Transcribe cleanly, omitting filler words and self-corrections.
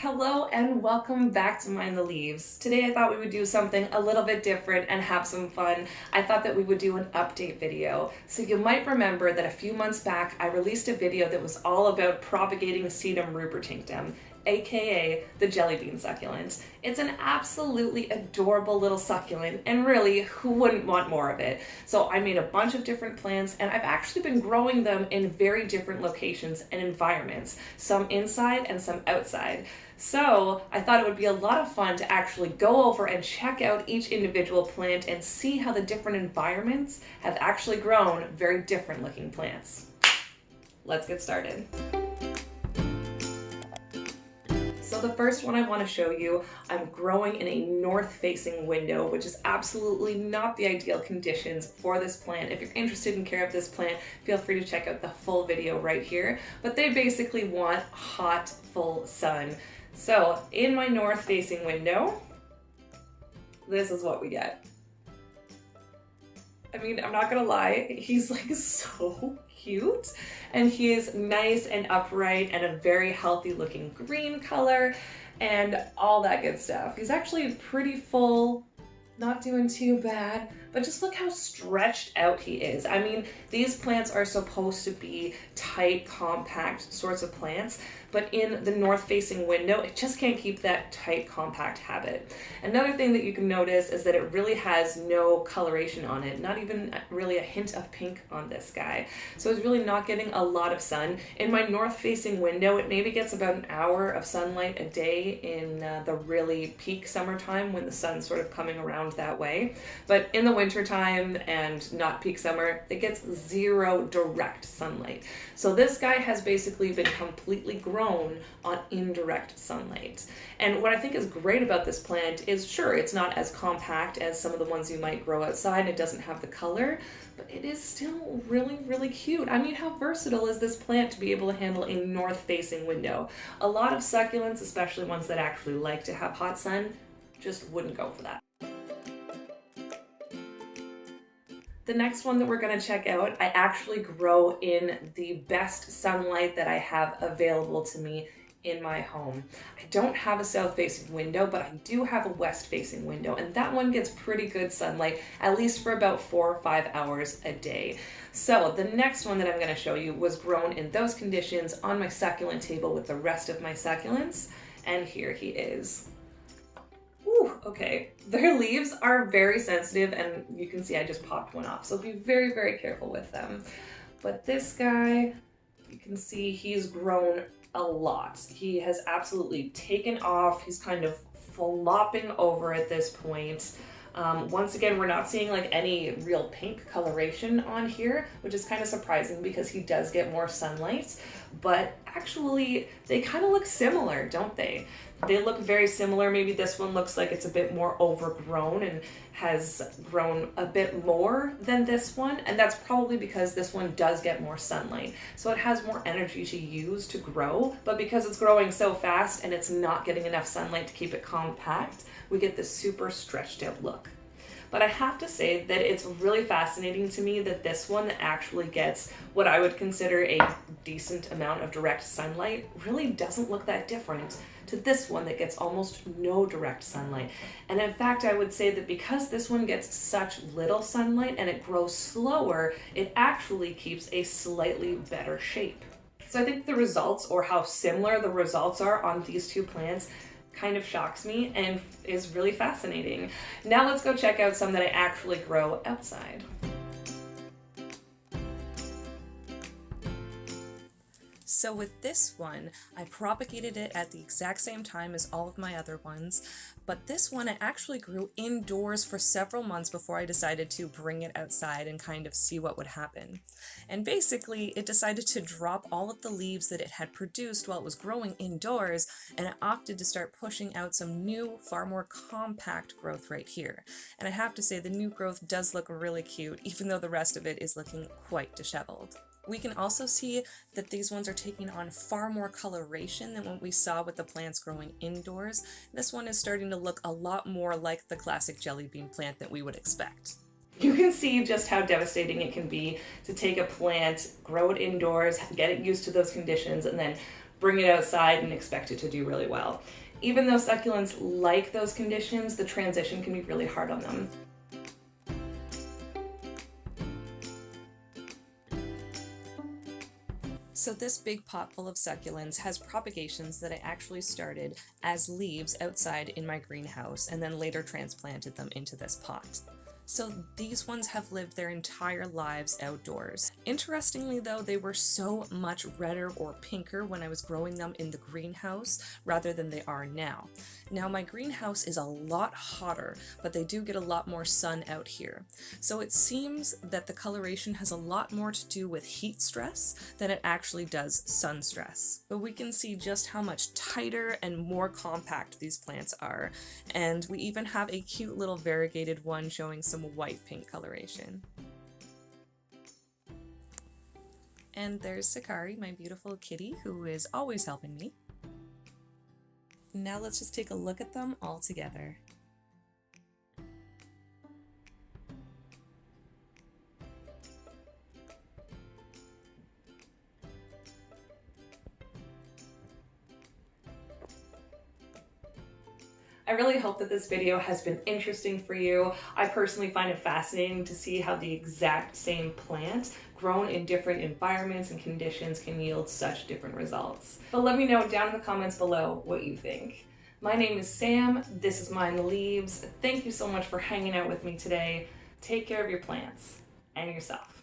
Hello and welcome back to Mind the Leaves. Today I thought we would do something a little bit different and have some fun. I thought that we would do an update video. So you might remember that a few months back I released a video that was all about propagating Sedum Rubrotinctum, aka the jelly bean succulent. It's an absolutely adorable little succulent, and really, who wouldn't want more of it? So I made a bunch of different plants, and I've actually been growing them in very different locations and environments, some inside and some outside. So I thought it would be a lot of fun to actually go over and check out each individual plant and see how the different environments have actually grown very different looking plants. Let's get started. So the first one I want to show you, I'm growing in a north-facing window, which is absolutely not the ideal conditions for this plant. If you're interested in care of this plant, feel free to check out the full video right here. But they basically want hot, full sun. So in my north-facing window, this is what we get. I mean, I'm not gonna lie, he's like so cute, and he is nice and upright and a very healthy looking green color and all that good stuff. He's actually pretty full, not doing too bad, but just look how stretched out he is. I mean, these plants are supposed to be tight, compact sorts of plants, but in the north-facing window, it just can't keep that tight, compact habit. Another thing that you can notice is that it really has no coloration on it, not even really a hint of pink on this guy. So it's really not getting a lot of sun. In my north-facing window, it maybe gets about an hour of sunlight a day in the really peak summertime when the sun's sort of coming around that way. But in the wintertime and not peak summer, it gets zero direct sunlight. So this guy has basically been completely grown on indirect sunlight. And what I think is great about this plant is, sure, it's not as compact as some of the ones you might grow outside. It doesn't have the color, but it is still really, really cute. I mean, how versatile is this plant to be able to handle a north-facing window? A lot of succulents, especially ones that actually like to have hot sun, just wouldn't go for that. The next one that we're going to check out, I actually grow in the best sunlight that I have available to me in my home. I don't have a south-facing window, but I do have a west-facing window, and that one gets pretty good sunlight, at least for about 4 or 5 hours a day. So the next one that I'm going to show you was grown in those conditions on my succulent table with the rest of my succulents, and here he is. Ooh, okay, their leaves are very sensitive, and you can see I just popped one off, so be very, very careful with them. But this guy, you can see he's grown a lot. He has absolutely taken off. He's kind of flopping over at this point. Once again, we're not seeing like any real pink coloration on here, which is kind of surprising because he does get more sunlight, but actually they kind of look similar, don't they? They look very similar. Maybe this one looks like it's a bit more overgrown and has grown a bit more than this one, and that's probably because this one does get more sunlight. So it has more energy to use to grow, but because it's growing so fast and it's not getting enough sunlight to keep it compact, we get this super stretched out look. But I have to say that it's really fascinating to me that this one that actually gets what I would consider a decent amount of direct sunlight really doesn't look that different to this one that gets almost no direct sunlight. And in fact, I would say that because this one gets such little sunlight and it grows slower, it actually keeps a slightly better shape. So I think the results, or how similar the results are on these two plants, kind of shocks me and is really fascinating. Now let's go check out some that I actually grow outside. So with this one, I propagated it at the exact same time as all of my other ones, but this one I actually grew indoors for several months before I decided to bring it outside and kind of see what would happen. And basically, it decided to drop all of the leaves that it had produced while it was growing indoors, and it opted to start pushing out some new, far more compact growth right here. And I have to say, the new growth does look really cute, even though the rest of it is looking quite disheveled. We can also see that these ones are taking on far more coloration than what we saw with the plants growing indoors. This one is starting to look a lot more like the classic jelly bean plant that we would expect. You can see just how devastating it can be to take a plant, grow it indoors, get it used to those conditions, and then bring it outside and expect it to do really well. Even though succulents like those conditions, the transition can be really hard on them. So this big pot full of succulents has propagations that I actually started as leaves outside in my greenhouse and then later transplanted them into this pot. So these ones have lived their entire lives outdoors. Interestingly though, they were so much redder or pinker when I was growing them in the greenhouse rather than they are now. Now my greenhouse is a lot hotter, but they do get a lot more sun out here. So it seems that the coloration has a lot more to do with heat stress than it actually does sun stress. But we can see just how much tighter and more compact these plants are. And we even have a cute little variegated one showing some white pink coloration. And there's Sakari, my beautiful kitty, who is always helping me. Now let's just take a look at them all together. I really hope that this video has been interesting for you. I personally find it fascinating to see how the exact same plant grown in different environments and conditions can yield such different results. But let me know down in the comments below what you think. My name is Sam, this is Mind the Leaves. Thank you so much for hanging out with me today. Take care of your plants and yourself.